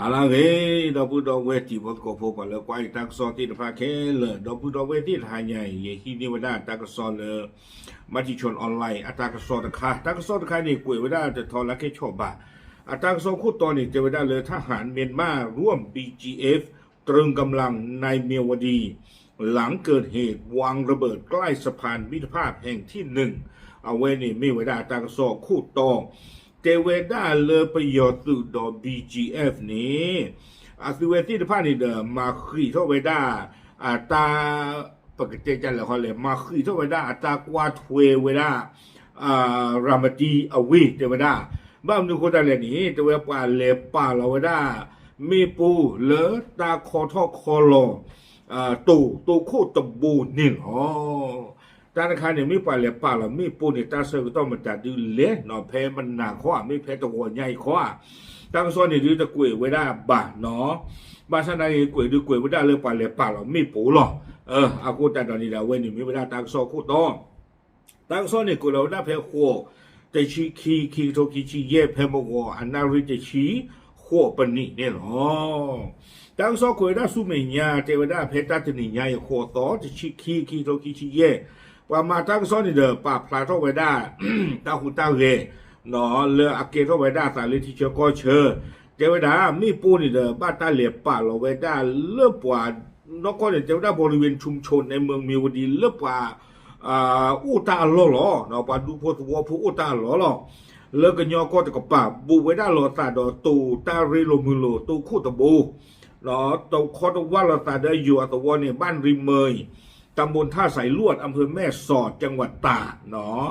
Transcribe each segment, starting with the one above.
ฮาลาเกดอปุดอเวทีบกพบกันแล้วกว่าตักซอติดพาเคเลดอปุดอเวทีทายใหญ่เยฮีนิวดาตักซอเลมาจิชนออนไลน์อัตักซอตะคาตักซอตะคานี่กวยเวดาจะทอละแค่ชอบบะอัตักซอคู่ตอนนี้จะเวดาเลยทหารเมียนมาร่วม BGF ตรึงกำลังในเมียวดีหลังเกิดเหตุวางระเบิดใกล้สะพานมิตรภาพแห่งที่หนึ่งเอาไว้นี่มีเวดาตักซอคู่ตองเจเวดาเลประโยชน์ตุดอ BGF นี้อาศัยที่ผ่านนี่เดมาขีเท่าเวดาตาปกติจันละเขาเลยมาขีเท่าเวดาตากวาดเวดารามตีอวีเจเวดาบ้านนึกคนอะไรนี่เจเวปาเลปาลาเวดามีปูเลตาคอทอคอลตูโคตบูนิลอ๋อธนาคารเนี่ยไม่ไปเลยป่าละไม่ปูนี่ตาเสือก็ต้องมาจัดดูเละเนาะแพ้มันหนักข้อไม่แพ้ตะวันใหญ่ข้อตั้งซ้อนเนี่ยดูตะกุยไว้ได้บ่าเนาะบ้านชั้นไหนกุยดูกุยไว้ได้เลยไปเลยป่าละไม่ปูหรออากูแต่ตอนนี้เดี๋ยวเว้ยนี่ไม่ได้ตั้งซ้อนคู่ต่อตั้งซ้อนเนี่ยกุยเราได้แพ้ขั้วแต่ชีโทกิชีเย่แพ้มงอันนาริจะชีขั้วปนิเนี่ยหรอตั้งซ้อนกุยได้สู้ไม่ยาเทวดาแพ้ตัดนี่ยาขั้วต่อจะชีโทกิชีเย่ว่ามาตั้งซ้อนนี่เด้อป่าพลาทไว้ได้ตาหูตาเรเนาะเลออาเกทไว้ได้สาลิที่เชก็เชอเจ้าดามีปูนี่เด้อบ้านตาเหลียป่าเราไว้ได้เลือบกว่านกก็เนี่ยเจ้าดาบริเวณชุมชนในเมืองมีวดีเลือบกว่าอุตาหล่อเนาะป่าดูพอตัวผู้อุตาหล่อเลิกกันยอก็จะกับป่าบูไว้ได้หล่อตาดอตูตาเรโลมือโลตูคู่ตะบูเนาะตูคอตว่าเราตาได้อยู่อัตวันเนี่ยบ้านริมเมยตำบลท่าสายลวดอำเภอแม่สอดจังหวัดตากเนาะ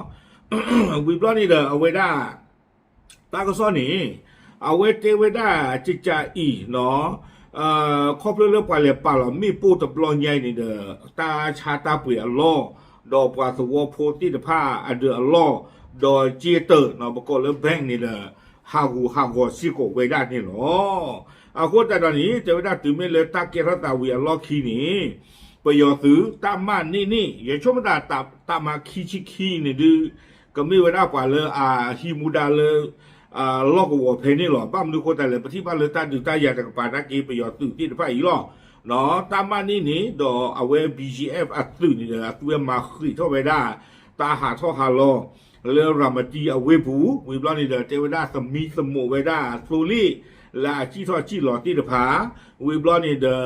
วิบล้อนี่เด้อเอาไว้ได้ตาก็ซ้อนนี่เอาไว้เตไว้ได้จิจาอีเนาะครอบเรื่องไปเลยป่าเรามีปูตะปลอนใหญ่นี่เด้อตาชาตาเปียล้อดอกปลาสวอโพติตผ้าอเดือล้อดอยเจเตอร์เนาะประกอบเรื่องแบงนี่เด้อฮากูซิโกไว้ได้นี่เนาะเอาคนแต่ตอนนี้จะไว้ได้ตื่นไม่เลยตาเกรัตาเวียล้อคีนี่ประโยชน์ซื้อตามมานี่อย่าชมดาตามมาคีนี่ดื้อก็ไม่เวลากว่าเลยฮิมูดาเลยลอกวัวเพนี่หรอป้ามดูคนแต่เลยปฏิบัติเลยตาดูตาอยากจะปานักกีประโยชน์ตื่นที่ไปอีหรอเนาะตามมานี่ดอเอาไว้ BGF อัดตื่นนี่เลยตัวมาคุยเท่าไปได้ตาหาท่อฮาโลเรือรามาจีเอาไว้ผูวิบล้อนี่เดอเทวดาสมีสมุไว้ได้ซูรี่และจีทอจีหลอที่เดผาวิบล้อนี่เดอ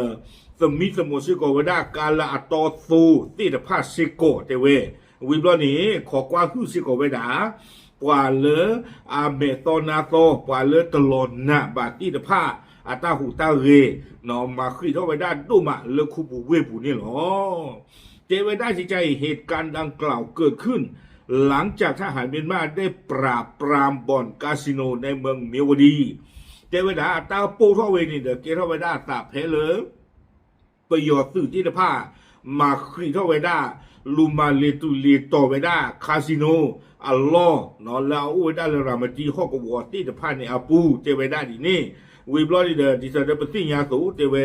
สมิสมุสิโกวดากาลาตอซูติดพาสิโกเตเววิบลอนี้ขอกว่าคือสิโกเวดาปว่าเลอาเมตนาโตปว่าเลตลอนนะบาติดพาอาตาหูตาเรนอมาคุยเท่าเวดาดูมาเลคูบูเวบูนี่หรอเจเวดาจิใจเหตุการณ์ดังกล่าวเกิดขึ้นหลังจากทหารเมียนมาได้ปราบปรามบ่อนคาสิโนในเมืองเมียวดีเจเวดาตาปูเท่าเวนี่เดเกเท่าเวดาตาเพเลประโยชน์สื่อที่จะพามาคุยเท่าไว้ได้ลูมาเลตุเลต่อไว้ได้คาสิโนอัลลอฮ์นอนแล้วไว้ได้เลยรามาจีข้อกวอที่จะพาในอาปูเจไว้ได้ดีนี่วิบลอดีเดอดิสเดปติยาสูเจเว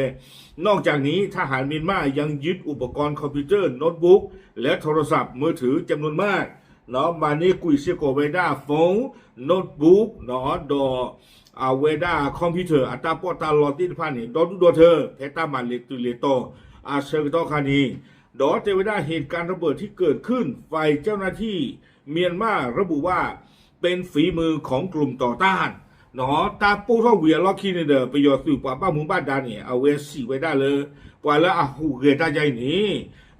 นอกจากนี้ทหารเมียนมายังยึดอุปกรณ์คอมพิวเตอร์โน้ตบุ๊กและโทรศัพท์มือถือจำนวนมากเนาะมานี่กุยเซโกไว้ได้โฟนโน้ตบุ๊กเนาะดอเอาเวด้าคอมพิวเตอร์อัตราปอตาลอติดพันนี่ดอดูดอเธอเพตามันเลตุเลโตอาเซอร์ตอคานีดอเจเวด้าเหตุการณ์ระเบิดที่เกิดขึ้นฝ่ายเจ้าหน้าที่เมียนมาระบุว่าเป็นฝีมือของกลุ่มต่อต้านเนาะตาปูเท่าเวียล็อกคีนเดอประโยชน์สืบป่าบ้ามุงบ้านดาเนี่ยเอาเวสีไว้ได้เลยปล่อยแล้วหูเกตาใจนี่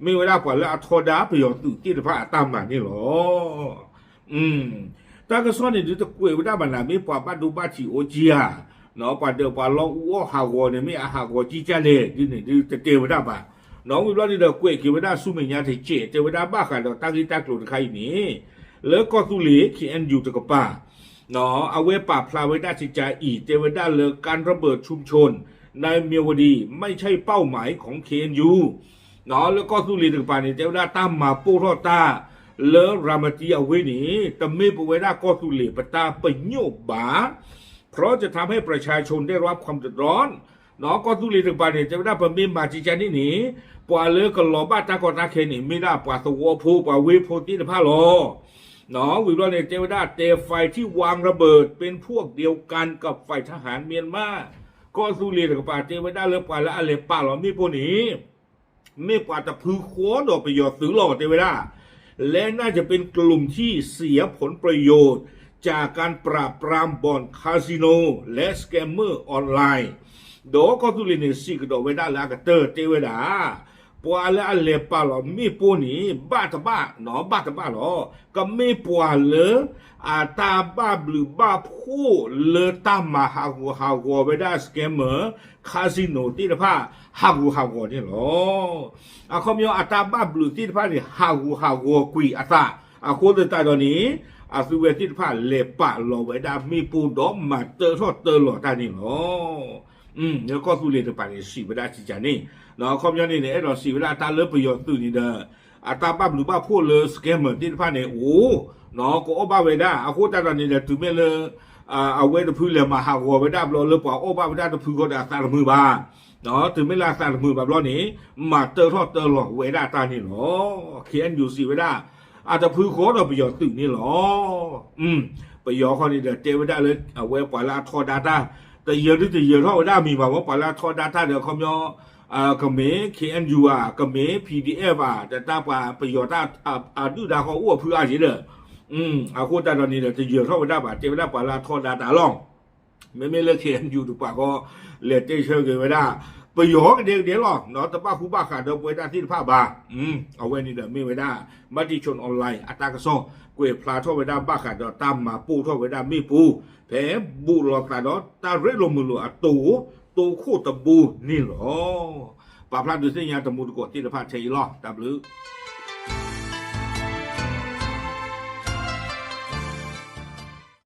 ไม่เวลาปล่อยแล้วทอดาประโยชน์สืบที่พระตามมานี่หรอตากระซ้อนเนี่ยดูตะกุยว่าได้บรรดาไม่ปว่าบ้านดูบ้านที่โอเจียเนาะป่าเดียวป่าล้ออ้อหาวเนี่ยไม่หาวจีจ้าเลยดูตะเกียว่าได้ป่ะน้องวิบล้อนี่เดากุยคิดว่าได้สู้ไม่ยากที่เจว่าได้บ้ากันเราตั้งที่ตั้งกลุ่มใครนี่แล้วก็ตุลีขีแอนอยู่ตะกับป่าเนาะเอาไว้ป่าพลาไว้ได้จิตใจอีเจว่าได้เลยการระเบิดชุมชนในเมียวดีไม่ใช่เป้าหมายของเคเอ็นยูเนาะแล้วก็ตุลีตะกับป่าเนี่ยเจว่าได้ตั้มมาปูรอตาเลรามาตีเอาไว้นี่แต่ไม่ปไว้ได้ก็ตุลีปตาไปโยบบาเพราะจะทำให้ประชาชนได้รับความเดือดร้อนเนาะก็ตุลีถึงปานเนี่ยจะได้ประมิมบาจิจานี่หนีปว่าเลก็รอบ้าตากอนาเคนี่ไม่ได้ปว่าสวอภูปว่าวิโพธิผ้าโลเนาะวิโรจน์เนี่ยเจวดาเตไฟที่วางระเบิดเป็นพวกเดียวกันกับฝ่ายทหารเมียนมา ก็สุเรียนกับป่าเทวดาเลือป่าละอะไรป่าหรอมีพวกนี้ไม่ป่าจะพื้นโคดออกไปยอดซื้อหลอกเทวดาและน่าจะเป็นกลุ่มที่เสียผลประโยชน์จากการปราบปรามบ่อนคาสิโนและสแกมเมอร์ออนไลน์โดยก็สุเรียนสิกดอกเวดาละกเตอร์เทวดาปัวละอะไรป่าหรอมีพวกนี้บ้าตะบ้าหนอบ้าตะบ้าหรอก็ไม่ปัวเลยอาตาบ้าหรือบ้าพูเลตามมาหาหัวเวดาสแกมเมอร์คาสิโนที่ละผ้าหาหัวนี่หรอเขามีอาตาบ้าหรือที่ละผ้านี่หาหัวกุยอาตาคนที่ตายตอนนี้สุเวที่ละผ้าเลปะหลอเวดามีปูดอมมาเตอร์ทอดเตอร์หลอตานี่หรอแล้วก็สุเรตปานี่สิเวดาจิจานี่เนาะคอมยานี่เนี่ยเราสิเวลาตาเลิกประโยชน์ตัวนี้เด้ออาตาบ้าหรือบ้าพูดเลยสแกมเมอร์ที่ละผ้าเนี่ยโอ้เนาะก็อบาเวดาคนตายตอนนี้เนี่ยถึงแม้เลยเอาไว้จะพูดเลยมาหาหัวเวดาเราเลยป่าอบาเวดาจะพูดก็ได้ตามือบ้าเนาะถึงไม่ลาตามือแบบเรานี้มาเตอร์ทอดเตอร์หลอกเวดาตานี่เนาะเขียนอยู่สิเวดาอาจจะพูดโคตรประโยชน์ตึกนี่หรอประโยชน์ข้อนี้เดี๋ยวเจเวดาเลยเอาไว้ปล่อยละทอดาต้าแต่เยอะที่จะเยอะเท่าเวดามีมาว่าปล่อยละทอดาต้าเดี๋ยวเขามีก็เมย์ KNU ก็เมย์ PDF แต่ตาป่าประโยชน์ดูดาเขาอ้วกเพื่ออะไรเด้อคนตาตอนนี้เดี๋ยวจะเยอะเท่าเวดาเจเวดาปล่อยละทอดาต้าล่องไม่เลิก KNU ถูกป่ะก็เลือดเจเชื่อเกินเวดาประโยชน์เดี๋ยวหรอกเนาะแต่ป้าคูบ้าขาดเดิมเวดาที่ผ้าบาเอาไว้นี่เดี๋ยวไม่เวดามาที่ชนออนไลน์อัตรากระซ้อเกวพลาท่อเวดาบ้าขาดเดิมตามมาปูท่อเวดาไม่ปูแผลบูหลอกขาดเดิมตาเรลมือหลอกตูคู่ตะบูนี่หรอป้าพลาดูเส้นยาตะมูตะกดที่ผ้าใช้หรอตาบลือ